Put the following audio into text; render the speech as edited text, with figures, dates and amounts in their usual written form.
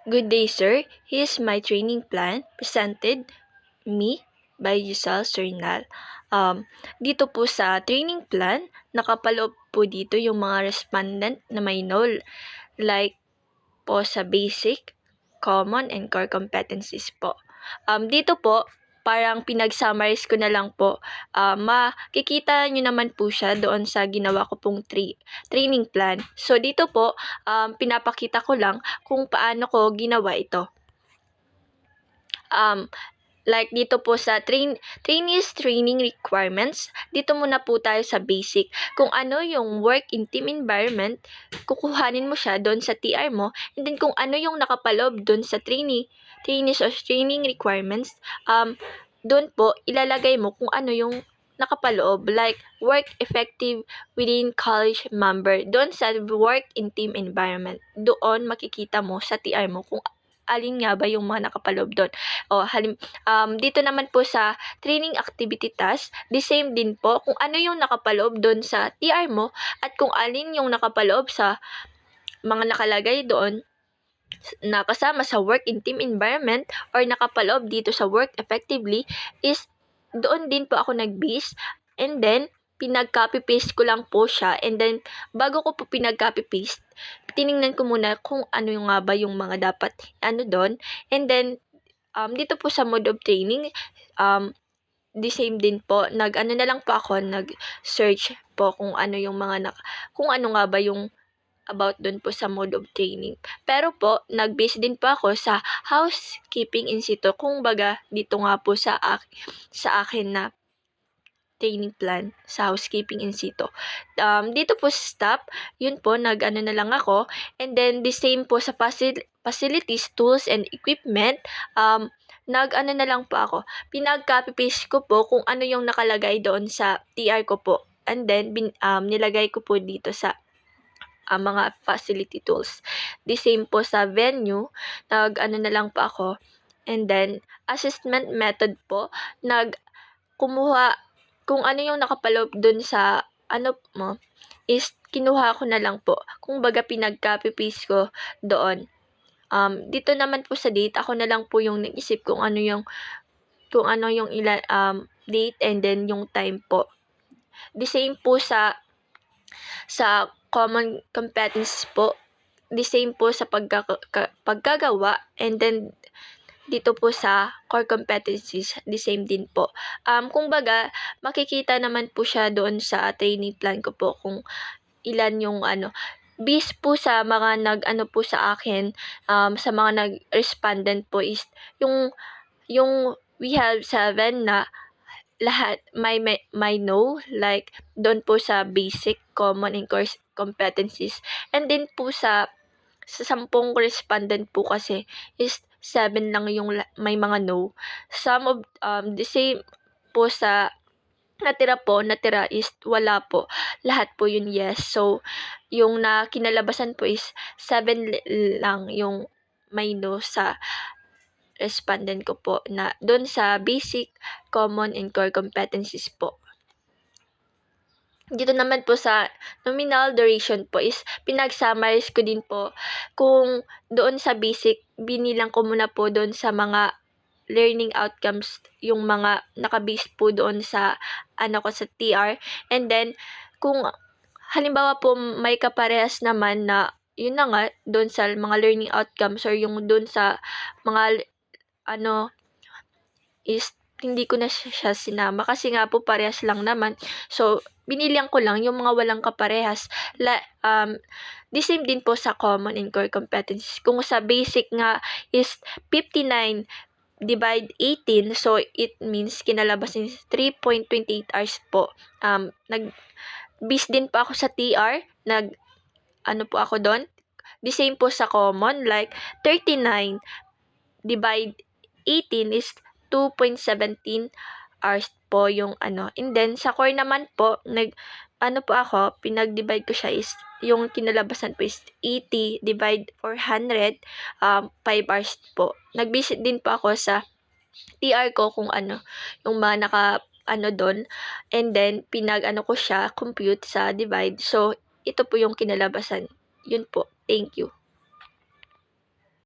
Good day, sir. Here's my training plan presented me by Giselle Sernal. Dito po sa training plan, nakapaloob po dito yung mga respondent na may no like po sa basic, common, and core competencies po. Dito po, parang pinag-summarize ko na lang po. Makikita nyo naman po siya doon sa ginawa ko pong training plan. So dito po, pinapakita ko lang kung paano ko ginawa ito. Like dito po sa trainees training requirements, dito muna po tayo sa basic. Kung ano yung work in team environment, kukuhanin mo siya doon sa TR mo. And then kung ano yung nakapaloob doon sa trainees or training requirements, doon po ilalagay mo kung ano yung nakapaloob, like work effective within college member. Doon sa work in team environment, doon makikita mo sa TR mo kung alin nga ba yung mga nakapaloob doon. Dito naman po sa training activity task, the same din po kung ano yung nakapaloob doon sa TR mo at kung alin yung nakapaloob sa mga nakalagay doon na kasama sa work in team environment or nakapaloob dito sa work effectively is doon din po ako nag-base, and then pinag-copy paste ko lang po siya, and then bago ko po pinag-copy paste, tiningnan ko muna kung ano yung nga ba yung mga dapat doon, and then dito po sa mode of training, the same din po, na lang po ako, nag-search po kung ano yung kung ano nga ba yung about doon po sa mode of training. Pero po, nag-base din po ako sa housekeeping in situ, kung baga dito nga po sa akin na training plan sa housekeeping in situ. Dito po sa stop, yun po, na lang ako. And then, the same po sa facilities, tools, and equipment, na lang po ako. Pinag-copy paste ko po kung ano yung nakalagay doon sa TR ko po. And then, nilagay ko po dito sa mga facility tools. The same po sa venue, na lang po ako. And then, assessment method po, kumuha kung ano yung nakapaloob dun sa mo, is kinuha ko na lang po. Kung baga pinag-copy paste ko doon. Dito naman po sa date, ako na lang po yung nag-isip kung ano yung date and then yung time po. The same po sa common competencies po. The same po sa paggagawa, and then dito po sa core competencies, the same din po. Kung baga, makikita naman po siya doon sa training plan ko po kung ilan yung based po sa mga po sa akin, sa mga nag-respondent po is yung we have 7 na lahat may no, like doon po sa basic, common, and core competencies. And then po sa 10 respondent po kasi is 7 lang yung may mga no. Some of the same po sa natira is wala po. Lahat po yun yes. So, yung kinalabasan po is 7 lang yung may no sa respondent ko po na doon sa basic, common, and core competencies po. Dito naman po sa nominal duration po is pinag-summarize ko din po kung doon sa basic, binilang ko muna po doon sa mga learning outcomes, yung mga nakabase po doon sa ko sa TR. And then, kung halimbawa po may kaparehas naman na yun na nga, doon sa mga learning outcomes or yung doon sa mga is hindi ko na siya sinama kasi nga po parehas lang naman. So, binilihan ko lang yung mga walang kaparehas. The same din po sa common and core competencies. Kung sa basic nga is 59 divide 18, so it means kinalabas is 3.28 hours po. Nag-base din po ako sa TR, po ako doon. The same po sa common, like 39 divide 18 is 2.17 hours po yung And then, sa core naman po, po ako, pinag-divide ko siya is, yung kinalabasan po is 80 divide 400, 5 hours po. Nag-visit din po ako sa TR ko kung yung mga doon. And then, ko siya, compute sa divide. So, ito po yung kinalabasan. Yun po. Thank you.